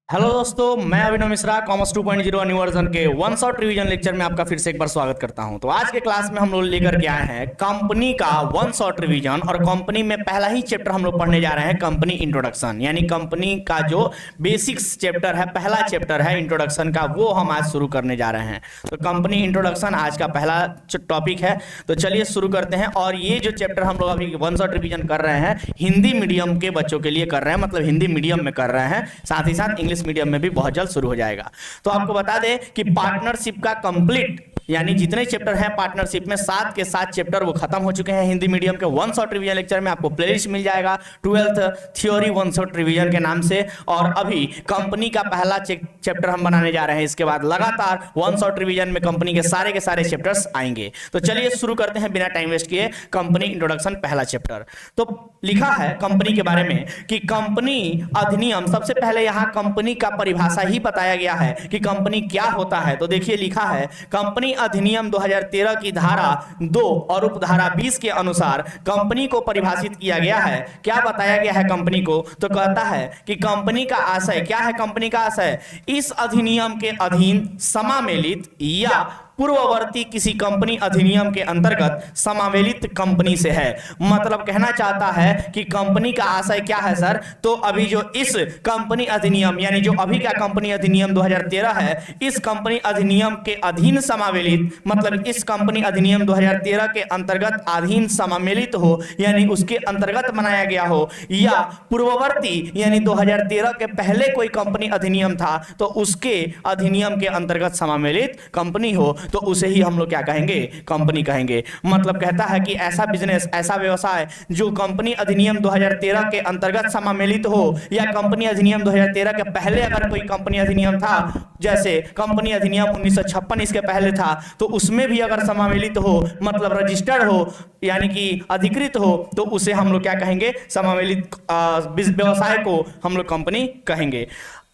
Hello दोस्तों, मैं अभिनव Mishra commerce 2.0 new version के वन शॉट रिवीजन लेक्चर में आपका फिर से एक बार स्वागत करता हूं। तो आज के क्लास में हम लोग लेकर के आए हैं कंपनी का वन शॉट रिवीजन। और कंपनी में पहला ही चैप्टर हम लोग पढ़ने जा रहे हैं कंपनी इंट्रोडक्शन, यानी कंपनी का जो बेसिक्स चैप्टर है, पहला चैप्टर है इंट्रोडक्शन का, वो हम आज शुरू करने जा रहे हैं। तो कंपनी इंट्रोडक्शन आज का पहला टॉपिक है। तो चलिए शुरू करते हैं। और ये जो चैप्टर हम लोग अभी वन शॉट रिवीजन कर रहे हैं हिंदी मीडियम के बच्चों के लिए कर रहे हैं, मतलब हिंदी मीडियम में कर रहे हैं, साथ ही साथ इंग्लिश मीडियम में भी बहुत जल्द शुरू हो जाएगा। तो आपको बता दें कि पार्टनरशिप का कंप्लीट यानी जितने चैप्टर हैं पार्टनरशिप में 7 के 7 चैप्टर वो खत्म हो चुके हैं हिंदी मीडियम के। वन शॉट रिवीजन लेक्चर में आपको प्लेलिस्ट मिल जाएगा 12th theory one shot revision के नाम से। और अभी कंपनी का पहला चैप्टर हम बनाने जा रहे हैं। इसके बाद लगातार वन शॉट रिवीजन में कंपनी के सारे चैप्टर्स आएंगे। तो चलिए शुरू करते हैं बिना टाइम वेस्ट किए कंपनी इंट्रोडक्शन पहला चैप्टर। तो लिखा है कंपनी के बारे में कि कंपनी अधिनियम, सबसे पहले यहां कंपनी का परिभाषा ही बताया गया है कि कंपनी क्या होता है। तो देखिए लिखा है कंपनी अधिनियम 2013 की धारा 2 और उपधारा 20 के अनुसार कंपनी को परिभाषित किया गया है। क्या बताया गया है कंपनी को? तो कहता है कि कंपनी का आशय क्या है? कंपनी का आशय इस अधिनियम के अधीन समामेलित या पूर्ववर्ती किसी कंपनी अधिनियम के अंतर्गत समावेलित कंपनी से है। मतलब कहना चाहता है कि कंपनी का आशय क्या है सर? तो अभी जो इस कंपनी अधिनियम यानी जो अभी का कंपनी अधिनियम 2013 है, इस कंपनी अधिनियम के अधीन समावेलित, मतलब इस कंपनी अधिनियम 2013 के अंतर्गत अधीन समावेलित हो, यानी उसके अंतर्गत बनाया गया हो, या पूर्ववर्ती यानी 2013 के पहले कोई कंपनी अधिनियम था तो उसके अधिनियम के अंतर्गत समावेलित कंपनी हो, तो उसे ही हम लोग क्या कहेंगे? कंपनी कहेंगे। मतलब कहता है कि ऐसा बिजनेस, ऐसा व्यवसाय जो कंपनी अधिनियम 2013 के अंतर्गत समावेलित हो, या कंपनी अधिनियम 2013 के पहले अगर कोई कंपनी अधिनियम था, जैसे कंपनी अधिनियम 1956 इसके पहले था, तो उसमें भी अगर समावेलित हो, मतलब रजिस्टर्ड हो यानी कि अधिकृत हो, तो उसे हम लोग क्या कहेंगे? समावेलित व्यवसाय को हम लोग कंपनी कहेंगे।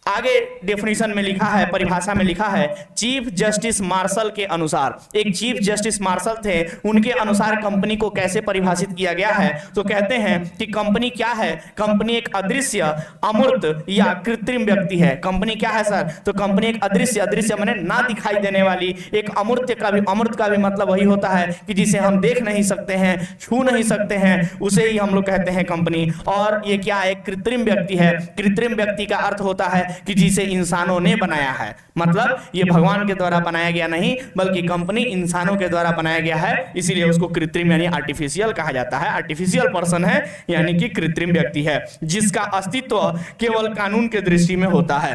आगे डेफिनेशन में लिखा है, परिभाषा में लिखा है, चीफ जस्टिस मार्शल के अनुसार, एक चीफ जस्टिस मार्शल थे, उनके अनुसार कंपनी को कैसे परिभाषित किया गया है? तो कहते हैं कि कंपनी क्या है? कंपनी एक अदृश्य, अमूर्त या कृत्रिम व्यक्ति है। कंपनी क्या है सर? तो कंपनी एक अदृश्य, अदृश्य माने ना दिखाई देने वाली, एक अमूर्त का भी मतलब वही होता है कि जिसे हम देख नहीं सकते हैं, छू नहीं सकते हैं, उसे ही हम लोग कहते हैं कंपनी। और ये क्या है? कृत्रिम व्यक्ति है। कृत्रिम व्यक्ति का अर्थ होता है कि जिसे इंसानों ने बनाया है, मतलब ये भगवान के द्वारा बनाया गया नहीं, बल्कि कंपनी इंसानों के द्वारा बनाया गया है, इसीलिए उसको कृत्रिम यानी आर्टिफिशियल कहा जाता है। आर्टिफिशियल पर्सन है यानी कि कृत्रिम व्यक्ति है, जिसका अस्तित्व केवल कानून के दृष्टि में होता है।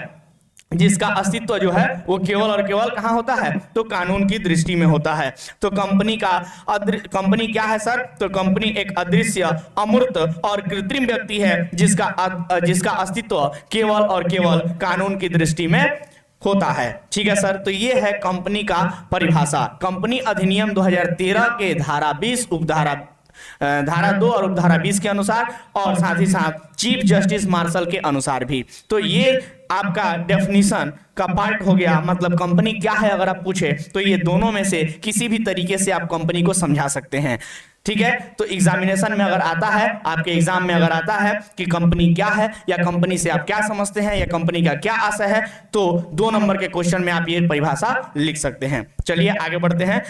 जिसका अस्तित्व जो है वो केवल और केवल कहां होता है? तो कानून की दृष्टि में होता है। तो कंपनी क्या है सर? तो कंपनी एक अदृश्य, अमूर्त और कृत्रिम व्यक्ति है जिसका अस्तित्व केवल और केवल कानून की दृष्टि में होता है। ठीक है सर, तो ये है कंपनी का परिभाषा कंपनी अधिनियम 2013 के धारा 20 धारा 2 और उपधारा 20 के अनुसार, और साथ ही साथ चीफ जस्टिस मार्शल के अनुसार भी। तो ये आपका डेफिनेशन का पार्ट हो गया। मतलब कंपनी क्या है अगर आप पूछे तो ये दोनों में से किसी भी तरीके से आप कंपनी को समझा सकते हैं। ठीक है, तो एग्जामिनेशन में अगर आता है, आपके एग्जाम में अगर आता है कि कंपनी क्या है, या कंपनी से आप क्या समझते हैं, या कंपनी का क्या आशय है, तो 2 नंबर के क्वेश्चन में आप ये परिभाषा लिख सकते हैं। चलिए आगे बढ़ते हैं।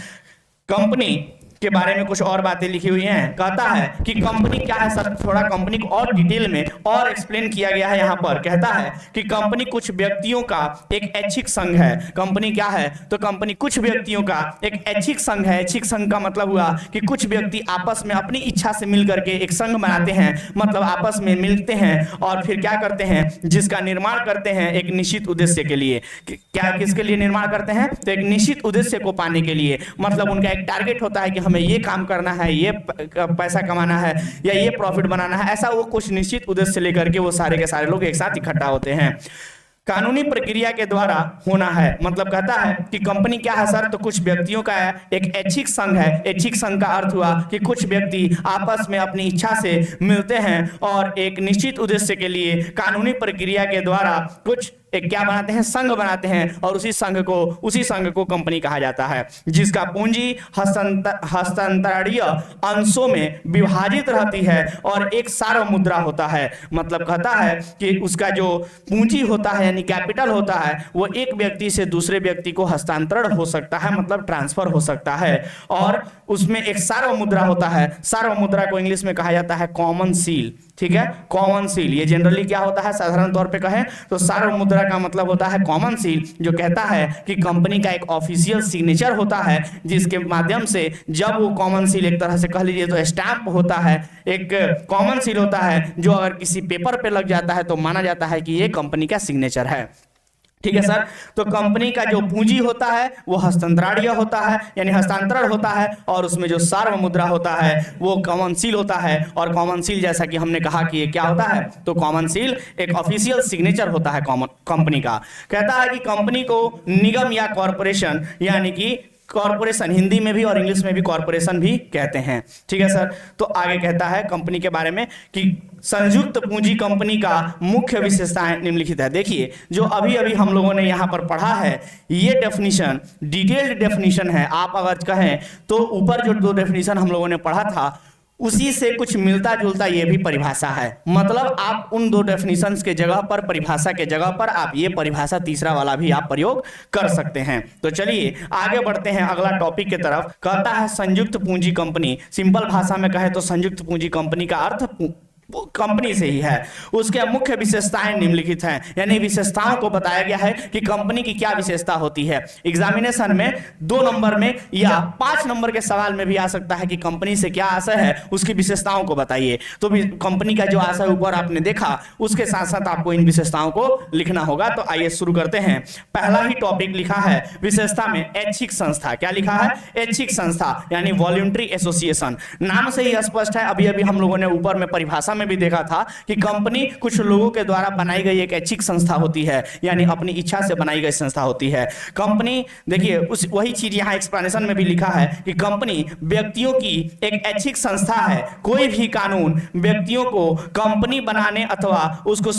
कंपनी के बारे में कुछ और बातें लिखी हुई हैं। कहता है कि कंपनी क्या है सर? थोड़ा कंपनी को और डिटेल में और एक्सप्लेन किया गया है यहाँ पर। कहता है कि कंपनी कुछ व्यक्तियों का एक ऐच्छिक संघ है। कंपनी क्या है? तो कंपनी कुछ व्यक्तियों का एक ऐच्छिक संघ है। ऐच्छिक संघ का मतलब हुआ कि कुछ व्यक्ति आपस में अपनी इच्छा से मिल करके एक संघ बनाते हैं, मतलब आपस में मिलते हैं और फिर क्या करते हैं? जिसका निर्माण करते हैं एक निश्चित उद्देश्य के लिए। क्या किसके लिए निर्माण करते हैं? तो एक निश्चित उद्देश्य को पाने के लिए, मतलब उनका एक टारगेट होता है कि हमें ये काम करना है, ये पैसा कमाना है, या ये प्रॉफिट बनाना है। ऐसा वो कुछ निश्चित उद्देश्य लेकर के वो सारे के सारे लोग एक साथ इकट्ठा होते हैं। कानूनी प्रक्रिया के द्वारा होना है। मतलब कहता है कि कंपनी क्या है सर? तो कुछ व्यक्तियों का एक ऐच्छिक संघ है। ऐच्छिक संघ का अर्थ हुआ कि कुछ व्यक्ति आपस में अपनी इच्छा से मिलते हैं और एक निश्चित उद्देश्य के लिए कानूनी प्रक्रिया के द्वारा कुछ एक क्या बनाते हैं, संघ बनाते हैं, और उसी संघ को कंपनी कहा जाता है, जिसका पूंजी हस्तांतरणीय अंशों में विभाजित रहती है और एक सार्वमुद्रा मुद्रा होता है। मतलब कहता है कि उसका जो पूंजी होता है यानी कैपिटल होता है वो एक व्यक्ति से दूसरे व्यक्ति को हस्तांतरण हो सकता है, मतलब ट्रांसफर हो सकता है, और उसमें एक सार्वमुद्रा मुद्रा होता है। सार्वमुद्रा मुद्रा को इंग्लिश में कहा जाता है कॉमन सील। ठीक है, कॉमन सील ये जनरली क्या होता है, साधारण तौर पे कहें तो सार्वमुद्रा मुद्रा का मतलब होता है कॉमन सील, जो कहता है कि कंपनी का एक ऑफिशियल सिग्नेचर होता है, जिसके माध्यम से जब वो कॉमन सील एक तरह से कह लीजिए तो स्टैंप होता है, एक कॉमन सील होता है जो अगर किसी पेपर पे लग जाता है तो माना जाता है कि ये कंपनी का सिग्नेचर है। ठीक है सर, तो कंपनी का जो पूंजी होता है वो हस्तांतरणीय होता है यानी हस्तांतरण होता है, और उसमें जो सार्वमुद्रा मुद्रा होता है वो कॉमन सील होता है। और कॉमन सील जैसा कि हमने कहा कि ये क्या होता है, तो कॉमन सील एक ऑफिशियल सिग्नेचर होता है कंपनी का। कहता है कि कंपनी को निगम या कॉरपोरेशन यानी कि कॉरपोरेशन, हिंदी में भी और इंग्लिश में भी कॉरपोरेशन भी कहते हैं। ठीक है सर, तो आगे कहता है कंपनी के बारे में कि संयुक्त पूंजी कंपनी का मुख्य विशेषताएं निम्नलिखित है। देखिए जो अभी अभी हम लोगों ने यहाँ पर पढ़ा है ये डेफिनेशन डिटेल्ड डेफिनेशन है। आप अगर कहें तो ऊपर जो दो डेफिनेशन हम लोगों ने पढ़ा था उसी से कुछ मिलता जुलता ये भी परिभाषा है। मतलब आप उन दो डेफिनेशंस के जगह पर, परिभाषा के जगह पर आप ये परिभाषा तीसरा वाला भी आप प्रयोग कर सकते हैं। तो चलिए आगे बढ़ते हैं अगला टॉपिक की तरफ। कहता है संयुक्त पूंजी कंपनी। सिंपल भाषा में कहे तो संयुक्त पूंजी कंपनी का अर्थ कंपनी से ही है। उसके मुख्य विशेषताएं निम्नलिखित हैं, यानी विशेषताओं को बताया गया है कि कंपनी की क्या विशेषता होती है। एग्जामिनेशन में 2 नंबर में या 5 नंबर के सवाल में भी आ सकता है कि कंपनी से क्या आशय है, उसकी विशेषताओं को बताइए। तो कंपनी का जो आशय ऊपर आपने देखा उसके साथ साथ आपको इन विशेषताओं को लिखना होगा। तो आइए शुरू करते हैं। पहला ही टॉपिक लिखा है विशेषता में ऐच्छिक संस्था। क्या लिखा है, ऐच्छिक संस्था यानी वॉलंटरी एसोसिएशन। नाम से ही स्पष्ट है, अभी अभी हम लोगों ने ऊपर में परिभाषा में भी देखा था कि कंपनी कुछ लोगों के द्वारा बनाई गई एक ऐच्छिक संस्था होती है, यानी अपनी इच्छा से बनाई गई संस्था होती है। कंपनी देखिए उस वही चीज यहां एक्सप्लेनेशन में भी लिखा है कि कंपनी व्यक्तियों की एक ऐच्छिक संस्था है। कोई भी कानून व्यक्तियों को कंपनी बनाने अथवा उसको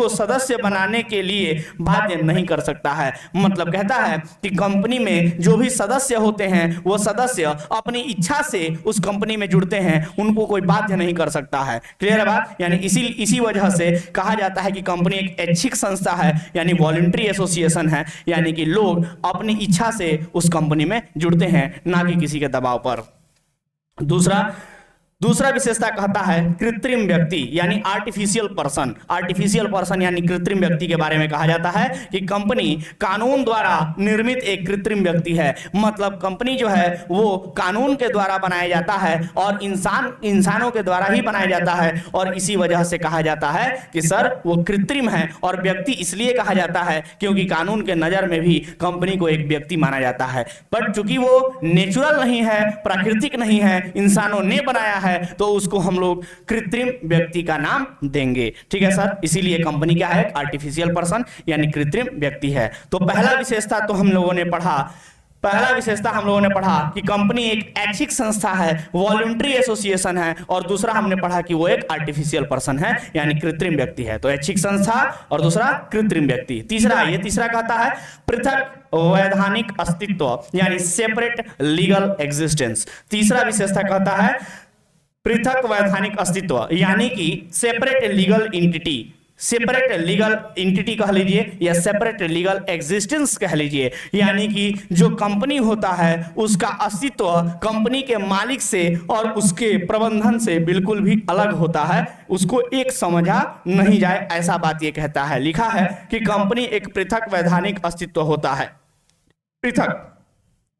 सदस्य बनाने के लिए बाध्य नहीं कर सकता है। मतलब कहता है कि कंपनी में जो भी सदस्य होते हैं वो सदस्य अपनी इच्छा से उस कंपनी में जुड़ते हैं, उनको कोई बाध्य नहीं कर सकता है। क्लियर है बात, यानी इसी वजह से कहा जाता है कि कंपनी एक ऐच्छिक संस्था है यानी वॉलंटरी एसोसिएशन है, यानी कि लोग अपनी इच्छा से उस कंपनी में जुड़ते हैं ना कि किसी के दबाव पर। दूसरा विशेषता कहता है कृत्रिम व्यक्ति यानी आर्टिफिशियल पर्सन। आर्टिफिशियल पर्सन यानी कृत्रिम व्यक्ति के बारे में कहा जाता है कि कंपनी कानून द्वारा निर्मित एक कृत्रिम व्यक्ति है। मतलब कंपनी जो है वो कानून के द्वारा बनाया जाता है और इंसानों के द्वारा ही बनाया जाता है, और इसी वजह से कहा जाता है कि सर वो कृत्रिम है। और व्यक्ति इसलिए कहा जाता है क्योंकि कानून के नजर में भी कंपनी को एक व्यक्ति माना जाता है, बट चूंकि वो नेचुरल नहीं है, प्राकृतिक नहीं है, इंसानों ने बनाया है, तो उसको हम लोग कृत्रिम व्यक्ति का नाम देंगे। ठीक है सर, इसीलिए कंपनी क्या है, आर्टिफिशियल पर्सन यानी कृत्रिम व्यक्ति है। तो पहला विशेषता हम लोगों ने पढ़ा कि कंपनी एक ऐच्छिक संस्था है, वॉलंटरी एसोसिएशन है, और दूसरा हमने पढ़ा कि वो एक आर्टिफिशियल पर्सन है यानी कृत्रिम व्यक्ति है। तो ऐच्छिक संस्था और दूसरा कृत्रिम व्यक्ति। तीसरा कहता है पृथक वैधानिक अस्तित्व यानी सेपरेट लीगल एग्जिस्टेंस। तीसरा विशेषता कहता है पृथक वैधानिक अस्तित्व यानी कि सेपरेट लीगल एंटिटी कह लीजिए या सेपरेट लीगल एग्जिस्टेंस कह लीजिए, यानी कि जो कंपनी होता है उसका अस्तित्व कंपनी के मालिक से और उसके प्रबंधन से बिल्कुल भी अलग होता है, उसको एक समझा नहीं जाए, ऐसा बात ये कहता है। लिखा है कि कंपनी एक पृथक वैधानिक अस्तित्व होता है। पृथक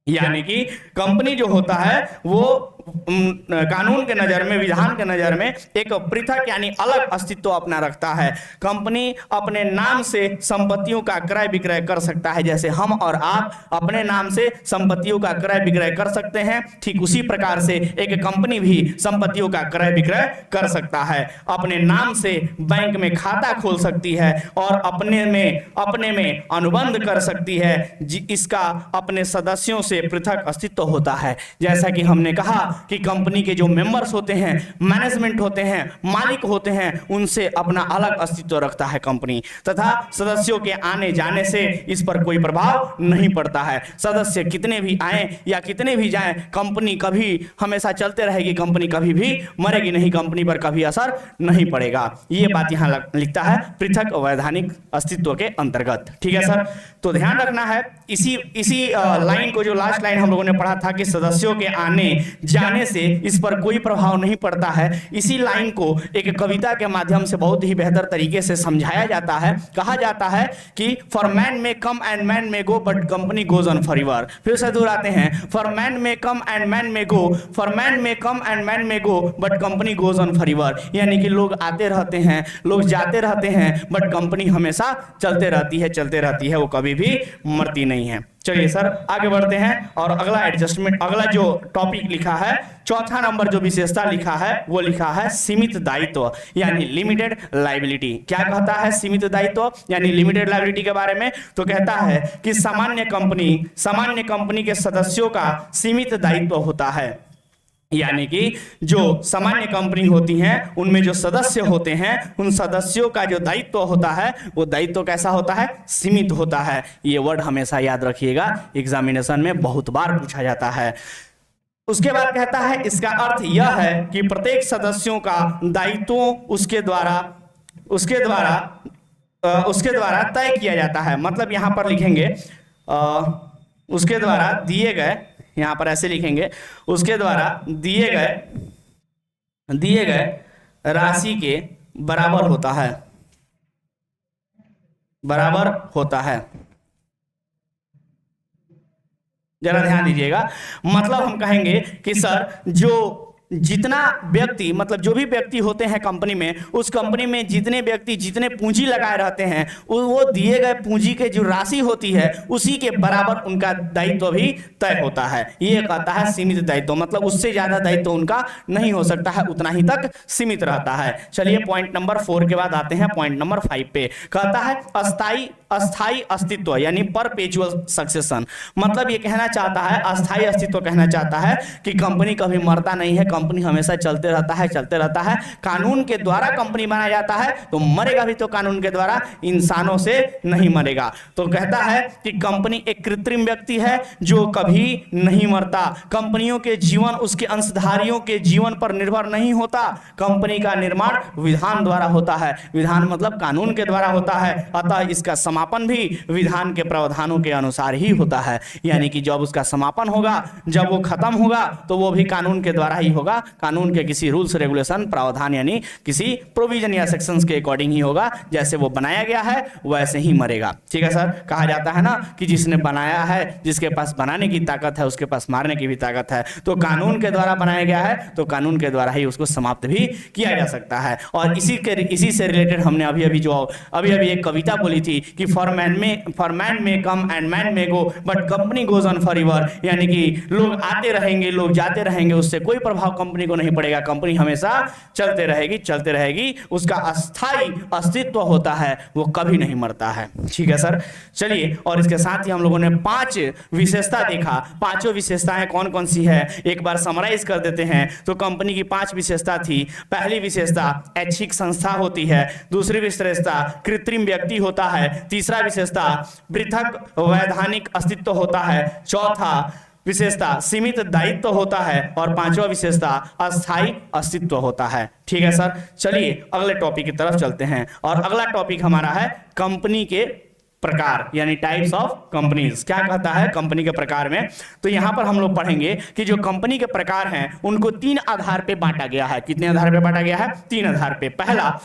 यानी कि कंपनी जो होता है वो कानून के नजर में, विधान के नजर में एक पृथक यानी अलग अस्तित्व अपना रखता है। कंपनी अपने नाम से संपत्तियों का क्रय विक्रय कर सकता है, जैसे हम और आप अपने नाम से संपत्तियों का क्रय विक्रय कर सकते हैं, ठीक उसी प्रकार से एक कंपनी भी संपत्तियों का क्रय विक्रय कर सकता है। अपने नाम से बैंक में खाता खोल सकती है और अपने में अनुबंध कर सकती है। इसका अपने सदस्यों से पृथक अस्तित्व होता है। जैसा कि हमने कहा कि कंपनी के जो मेंबर्स होते हैं, मैनेजमेंट होते हैं, मालिक होते हैं, उनसे अपना अलग अस्तित्व रखता है कंपनी, तथा सदस्यों के आने जाने से इस पर कोई प्रभाव नहीं पड़ता है। सदस्य कितने भी आए या कितने भी जाएं, कंपनी कभी हमेशा चलते रहेगी, कंपनी कभी भी मरेगी नहीं, कंपनी पर कभी असर नहीं पड़ेगा। ये बात यहाँ लिखता है पृथक वैधानिक अस्तित्व के अंतर्गत। ठीक है सर, तो ध्यान रखना है इसी लाइन को, जो लास्ट लाइन हम लोगों ने पढ़ा था कि सदस्यों के आने जाने से इस पर कोई प्रभाव नहीं पड़ता है, इसी लाइन को एक कविता के माध्यम से बहुत ही बेहतर तरीके से समझाया जाता है। कहा जाता है कि फॉर मैन में कम एंड मैन में go but company goes on forever. फिर से दोहराते हैं, फॉर मैन में कम एंड मैन में गो, फॉर मैन में कम एंड मैन में go but company goes on forever. यानी कि लोग आते रहते हैं, लोग जाते रहते हैं, बट कंपनी हमेशा चलते रहती है, वो कभी भी मरती नहीं है। चलिए सर आगे बढ़ते हैं और अगला एडजस्टमेंट, अगला जो टॉपिक लिखा है, चौथा नंबर जो विशेषता लिखा है वो लिखा है सीमित दायित्व यानी लिमिटेड लायबिलिटी। क्या कहता है सीमित दायित्व यानी लिमिटेड लायबिलिटी के बारे में? तो कहता है कि सामान्य कंपनी के सदस्यों का सीमित दायित्व होता है। यानी कि जो सामान्य कंपनी होती हैं उनमें जो सदस्य होते हैं, उन सदस्यों का जो दायित्व होता है वो दायित्व कैसा होता है? सीमित होता है। ये वर्ड हमेशा याद रखिएगा, एग्जामिनेशन में बहुत बार पूछा जाता है। उसके बाद कहता है इसका अर्थ यह है कि प्रत्येक सदस्यों का दायित्व उसके द्वारा तय किया जाता है। मतलब यहां पर लिखेंगे उसके द्वारा दिए गए, यहां पर ऐसे लिखेंगे, उसके द्वारा दिए गए राशि के बराबर होता है। जरा ध्यान दीजिएगा, मतलब हम कहेंगे कि सर जो जितना व्यक्ति, मतलब जो भी व्यक्ति होते हैं कंपनी में, उस कंपनी में जितने व्यक्ति जितने पूंजी लगाए रहते हैं वो दिए गए पूंजी के जो राशि होती है उसी के बराबर उनका दायित्व भी तय होता है। ये कहता है सीमित दायित्व, मतलब उससे ज्यादा दायित्व उनका नहीं हो सकता है, उतना ही तक सीमित रहता है। चलिए पॉइंट नंबर 4 के बाद आते हैं पॉइंट नंबर 5 पे। कहता है अस्थाई अस्तित्व यानी परपेचुअल सक्सेशन। मतलब ये कहना चाहता है, अस्थाई अस्तित्व कहना चाहता है कि कंपनी कभी मरता नहीं है, कंपनी हमेशा चलते रहता है। कानून के द्वारा कंपनी बनाया जाता है तो मरेगा भी तो कानून के द्वारा, इंसानों से नहीं मरेगा। तो कहता है कि कंपनी एक कृत्रिम व्यक्ति है जो कभी नहीं मरता। कंपनियों के जीवन उसके अंशधारियों के जीवन पर निर्भर नहीं होता। कंपनी का निर्माण विधान द्वारा होता है, विधान मतलब कानून के द्वारा होता है, अतः इसका समापन भी विधान के प्रावधानों के अनुसार ही होता है। यानी कि जब उसका समापन होगा, जब वो खत्म होगा तो वो भी कानून के द्वारा ही होगा, कानून के किसी रूल्स रेगुलेशन प्रावधान यानी किसी प्रोविजन या सेक्शंस के अकॉर्डिंग ही होगा, जैसे वो बनाया गया है वैसे ही मरेगा। ठीक है सर, कहा जाता है ना कि जिसने बनाया है, जिसके पास बनाने की ताकत है उसके पास मारने की भी ताकत है। तो कानून के द्वारा बनाया गया है तो कानून के द्वारा ही उसको समाप्त भी किया जा सकता है। और इसी से रिलेटेड हमने अभी एक कविता बोली थी कि फॉर मैन में कम एंड मैन में go but company goes on forever. यानी कि लोग आते रहेंगे, लोग जाते रहेंगे, उससे कोई प्रभाव कंपनी को नहीं पड़ेगा, कंपनी हमेशा चलते रहेगी, उसका अस्थाई अस्तित्व होता है, वो कभी नहीं मरता है। ठीक है सर, चलिए और इसके साथ ही हम लोगों ने 5 विशेषता देखा। 5 विशेषताएं कौन कौन सी है एक बार समराइज कर देते हैं। तो कंपनी की 5 विशेषता थी। पहली विशेषता ऐच्छिक संस्था होती है, दूसरी विशेषता कृत्रिम व्यक्ति होता है, तीसरा विशेषता पृथक वैधानिक अस्तित्व होता है, चौथा विशेषता सीमित दायित्व होता है और 5वां विशेषता अस्थाई अस्तित्व होता है। ठीक है सर, चलिए अगले टॉपिक की तरफ चलते हैं और अगला टॉपिक हमारा है कंपनी के प्रकार यानी टाइप्स ऑफ कंपनीज। क्या कहता है कंपनी के प्रकार में? तो यहां पर हम लोग पढ़ेंगे कि जो कंपनी के प्रकार हैं उनको 3 आधार पे बांटा गया है। कितने आधार पे बांटा गया है? 3 आधार पे। पहला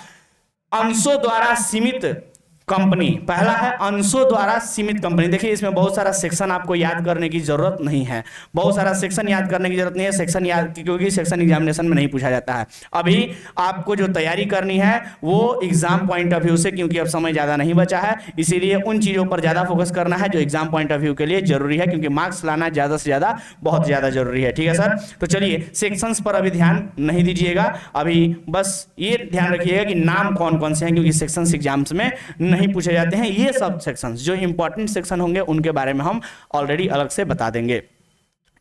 अंशों द्वारा सीमित कंपनी, पहला है अंशों द्वारा सीमित कंपनी। देखिए इसमें बहुत सारा सेक्शन आपको याद करने की जरूरत नहीं है, बहुत सारा सेक्शन याद करने की जरूरत नहीं है, सेक्शन याद क्योंकि सेक्शन एग्जामिनेशन में नहीं पूछा जाता है। अभी आपको जो तैयारी करनी है वो एग्जाम पॉइंट ऑफ व्यू से, क्योंकि अब समय ज्यादा नहीं बचा है, इसीलिए उन चीजों पर ज्यादा फोकस करना है जो एग्जाम पॉइंट ऑफ व्यू के लिए जरूरी है, क्योंकि मार्क्स लाना ज्यादा से ज्यादा बहुत ज्यादा जरूरी है। ठीक है सर, तो चलिए सेक्शंस पर अभी ध्यान नहीं दीजिएगा, अभी बस ये ध्यान रखिएगा कि नाम कौन कौन से हैं, क्योंकि सेक्शंस एग्जाम्स में नहीं पूछे जाते हैं। ये सब सेक्शंस जो इंपॉर्टेंट सेक्शन होंगे उनके बारे में हम ऑलरेडी अलग से बता देंगे।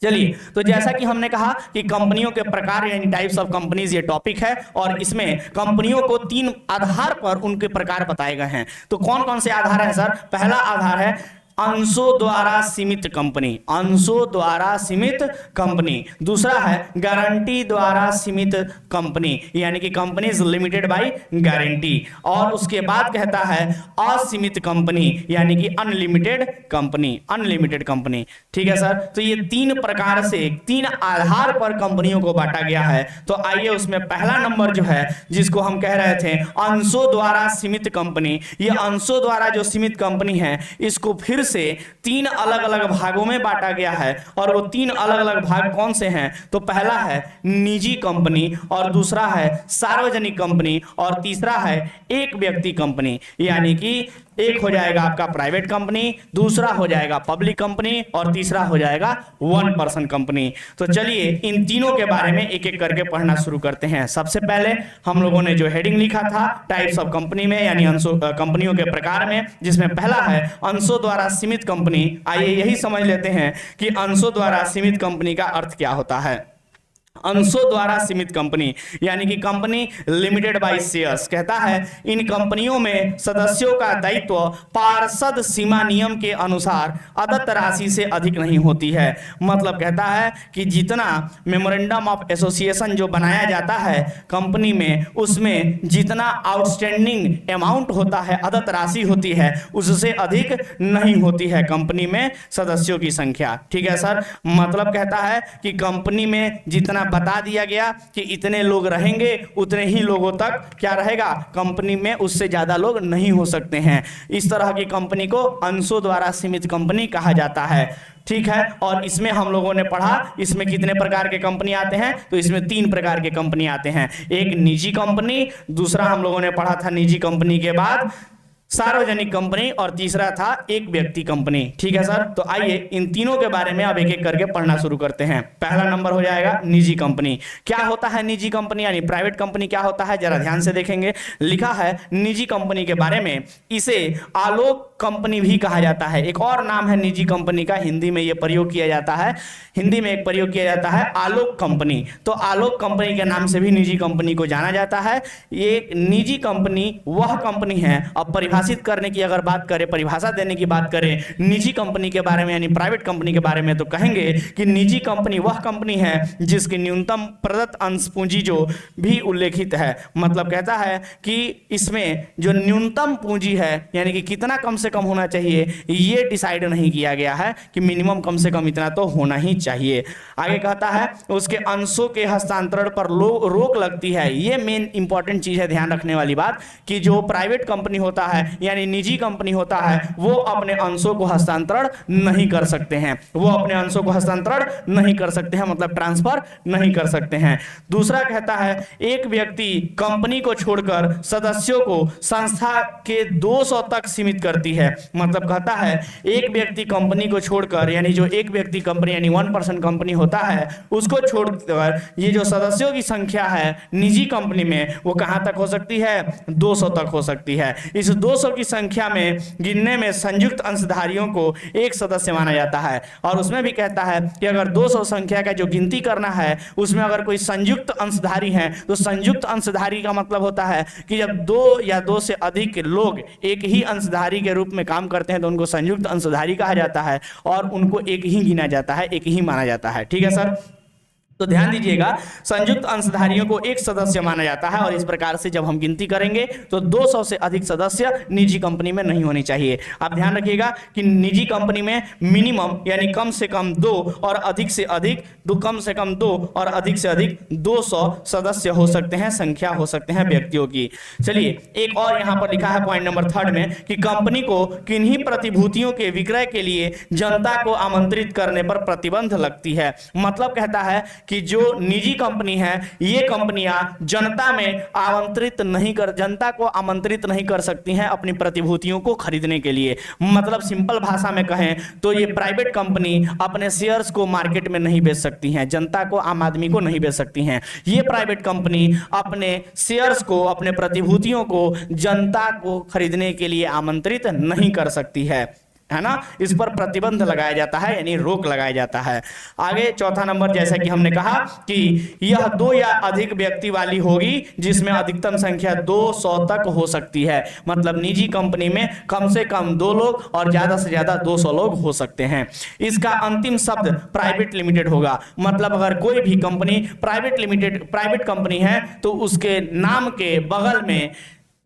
चलिए, तो जैसा कि हमने कहा कि कंपनियों के प्रकार यानी टाइप्स ऑफ कंपनीज ये टॉपिक है और इसमें कंपनियों को 3 आधार पर उनके प्रकार बताए गए हैं। तो कौन कौन से आधार है सर? पहला आधार है अंशों द्वारा सीमित कंपनी, अंशों द्वारा सीमित कंपनी। दूसरा है गारंटी द्वारा सीमित कंपनी, यानी कि कंपनीज लिमिटेड बाय गारंटी। और उसके बाद कहता है असीमित कंपनी, यानी कि अनलिमिटेड कंपनी, अनलिमिटेड कंपनी। ठीक है सर, तो ये 3 प्रकार से 3 आधार पर कंपनियों को बांटा गया है। तो आइए उसमें पहला नंबर जो है जिसको हम कह रहे थे अंशों द्वारा सीमित कंपनी, ये अंशों द्वारा जो सीमित कंपनी है इसको फिर से 3 अलग अलग भागों में बांटा गया है। और वो 3 अलग अलग भाग कौन से हैं? तो पहला है निजी कंपनी, और दूसरा है सार्वजनिक कंपनी, और तीसरा है एक व्यक्ति कंपनी। यानी कि एक हो जाएगा आपका प्राइवेट कंपनी, दूसरा हो जाएगा पब्लिक कंपनी, और तीसरा हो जाएगा 1 पर्सन कंपनी। तो चलिए इन तीनों के बारे में एक एक करके पढ़ना शुरू करते हैं। सबसे पहले हम लोगों ने जो हेडिंग लिखा था टाइप्स ऑफ कंपनी में, यानी अंशों कंपनियों के प्रकार में, जिसमें पहला है अंशों द्वारा सीमित कंपनी। आइए यही समझ लेते हैं कि अंशों द्वारा सीमित कंपनी का अर्थ क्या होता है। अंशों द्वारा सीमित कंपनी यानी कि कंपनी लिमिटेड बाय शेयर्स, कहता है इन कंपनियों में सदस्यों का दायित्व पार्षद सीमा नियम के अनुसार अदत्त राशि से अधिक नहीं होती है। मतलब कहता है कि जितना मेमोरेंडम ऑफ एसोसिएशन जो बनाया जाता है कंपनी में, उसमें जितना आउटस्टैंडिंग अमाउंट होता है, अदत्त राशि होती है, उससे अधिक नहीं होती है कंपनी में सदस्यों की संख्या। ठीक है सर, मतलब कहता है कि कंपनी में जितना बता दिया गया कि इतने लोग रहेंगे, उतने ही लोगों तक क्या रहेगा कंपनी में, उससे ज्यादा लोग नहीं हो सकते हैं। इस तरह की कंपनी को अंशों द्वारा सीमित कंपनी कहा जाता है। ठीक है, और इसमें हम लोगों ने पढ़ा इसमें कितने प्रकार के कंपनी आते हैं? तो इसमें 3 प्रकार के कंपनी आते हैं। एक निजी कंपनी, दूसरा हम लोगों ने पढ़ा था निजी कंपनी के बाद सार्वजनिक कंपनी, और तीसरा था एक व्यक्ति कंपनी। ठीक है सर, तो आइए इन तीनों के बारे में अब एक एक करके पढ़ना शुरू करते हैं। पहला नंबर हो जाएगा निजी कंपनी। क्या होता है निजी कंपनी यानी प्राइवेट कंपनी क्या होता है, जरा ध्यान से देखेंगे। लिखा है निजी कंपनी के बारे में, इसे आलोक कंपनी भी कहा जाता है। एक और नाम है निजी कंपनी का, हिंदी में यह प्रयोग किया जाता है, हिंदी में एक प्रयोग किया जाता है आलोक कंपनी। तो आलोक कंपनी के नाम से भी निजी कंपनी को जाना जाता है। ये निजी कंपनी वह कंपनी है, अब परिभाषित करने की अगर बात करें, परिभाषा देने की बात करें निजी कंपनी के बारे में यानी प्राइवेट कंपनी के बारे में, तो कहेंगे कि निजी कंपनी वह कंपनी है जिसकी न्यूनतम प्रदत्त अंश पूंजी जो भी उल्लेखित है। मतलब कहता है कि इसमें जो न्यूनतम पूंजी है यानी कि कितना कम से कम होना चाहिए, ये डिसाइड नहीं किया गया है कि मिनिमम कम से कम इतना तो होना ही चाहिए। आगे कहता है उसके अंशों के हस्तांतरण पर रोक लगती है। ये मेन इंपॉर्टेंट चीज है, ध्यान रखने वाली बात, कि जो प्राइवेट कंपनी होता है यानी निजी कंपनी होता है, वो अपने अंशों को हस्तांतरण नहीं कर सकते हैं, वो अपने अंशों को हस्तांतरण नहीं कर सकते हैं, मतलब ट्रांसफर नहीं कर सकते हैं। दूसरा कहता है एक व्यक्ति कंपनी को छोड़कर सदस्यों को संस्था के 200 तक सीमित करती है। मतलब कहता है एक व्यक्ति कंपनी को छोड़कर, यानी जो एक व्यक्ति कंपनी यानी 1 पर्सन कंपनी होता है, उसको छोड़कर ये जो सदस्यों की संख्या है निजी कंपनी में, वो कहां तक हो सकती है? 200 तक हो सकती है। इस 200 की संख्या में गिनने में संयुक्त अंशधारियों को एक सदस्य माना जाता है। और उसमें भी कहता है कि अगर 200 संख्या का जो गिनती करना है, उसमें अगर कोई संयुक्त अंशधारी है, तो संयुक्त अंशधारी का मतलब होता है कि जब 2 या 2 से अधिक लोग एक ही अंशधारी के रूप में काम करते हैं तो उनको संयुक्त अंशधारी कहा जाता है, और उनको एक ही गिना जाता है, एक ही माना जाता है। ठीक है सर, तो ध्यान दीजिएगा, संयुक्त अंशधारियों को एक सदस्य माना जाता है, और इस प्रकार से जब हम गिनती करेंगे तो 200 से अधिक सदस्य निजी कंपनी में नहीं होनी चाहिए। आप ध्यान रखिएगा कि निजी कंपनी में मिनिमम यानी कम से कम 2 और अधिक से अधिक कम से कम 2 और अधिक से अधिक 200 सदस्य हो सकते हैं, संख्या हो सकते हैं व्यक्तियों की। चलिए एक और यहां पर लिखा है पॉइंट नंबर 3 में कि कंपनी को किन्हीं प्रतिभूतियों के विक्रय के लिए जनता को आमंत्रित करने पर प्रतिबंध लगती है। मतलब कहता है कि जो निजी कंपनी है, ये कंपनियां जनता को आमंत्रित नहीं कर सकती हैं अपनी प्रतिभूतियों को खरीदने के लिए। मतलब सिंपल भाषा में कहें तो ये प्राइवेट कंपनी अपने शेयर्स को मार्केट में नहीं बेच सकती हैं, जनता को, आम आदमी को नहीं बेच सकती हैं। ये प्राइवेट कंपनी अपने शेयर्स को, अपने प्रतिभूतियों को जनता को खरीदने के लिए आमंत्रित नहीं कर सकती है। है ना, इस पर प्रतिबंध लगाया जाता है यानी रोक लगाया जाता है। आगे चौथा नंबर, जैसा कि हमने कहा कि यह 2 या अधिक व्यक्ति वाली होगी जिसमें अधिकतम संख्या 200 तक हो सकती है। मतलब निजी कंपनी में कम से कम 2 लोग और ज्यादा से ज्यादा 200 लोग हो सकते हैं। इसका अंतिम शब्द प्राइवेट लिमिटेड होगा। मतलब अगर कोई भी कंपनी प्राइवेट कंपनी है तो उसके नाम के बगल में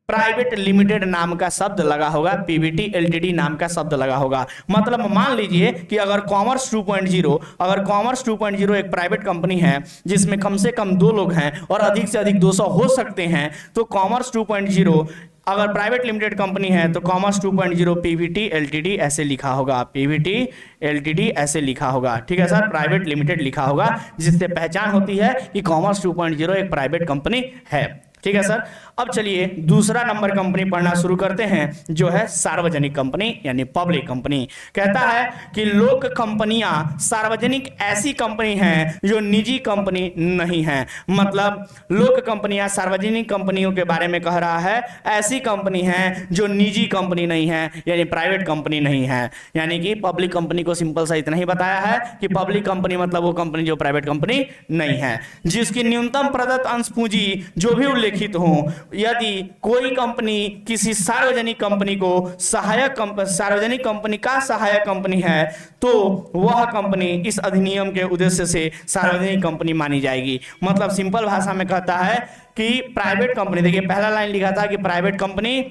प्राइवेट लिमिटेड नाम का शब्द लगा होगा, पीवीटी एलटीडी नाम का शब्द लगा होगा। मतलब मान लीजिए कि अगर कॉमर्स 2.0 एक प्राइवेट कंपनी है जिसमें कम से कम 2 लोग हैं और अधिक से अधिक 200 हो सकते हैं, तो कॉमर्स 2.0 अगर प्राइवेट लिमिटेड कंपनी है तो कॉमर्स 2.0 पीवीटी एलटीडी ऐसे लिखा होगा, पीवीटी एलटीडी ऐसे लिखा होगा। ठीक है सर, प्राइवेट लिमिटेड लिखा होगा, जिससे पहचान होती है कि कॉमर्स 2.0 एक प्राइवेट कंपनी है। ठीक है सर, अब चलिए दूसरा नंबर कंपनी पढ़ना शुरू करते हैं, जो है सार्वजनिक कंपनी यानी पब्लिक कंपनी। कहता है कि लोक कंपनियां सार्वजनिक ऐसी कंपनी हैं जो निजी कंपनी नहीं है। मतलब लोक कंपनियां सार्वजनिक कंपनियों के बारे में कह रहा है, ऐसी कंपनी है जो निजी कंपनी नहीं है यानी प्राइवेट कंपनी नहीं है। यानी कि पब्लिक कंपनी को सिंपल सा इतना ही बताया है कि पब्लिक कंपनी मतलब वो कंपनी जो प्राइवेट कंपनी नहीं है, जिसकी न्यूनतम प्रदत्त अंश पूंजी जो भी उल्लेखित हो। यदि कोई कंपनी किसी सार्वजनिक कंपनी को सार्वजनिक कंपनी का सहायक कंपनी है तो वह कंपनी इस अधिनियम के उद्देश्य से सार्वजनिक कंपनी मानी जाएगी। मतलब सिंपल भाषा में कहता है कि प्राइवेट कंपनी, देखिए पहला लाइन लिखा था कि प्राइवेट कंपनी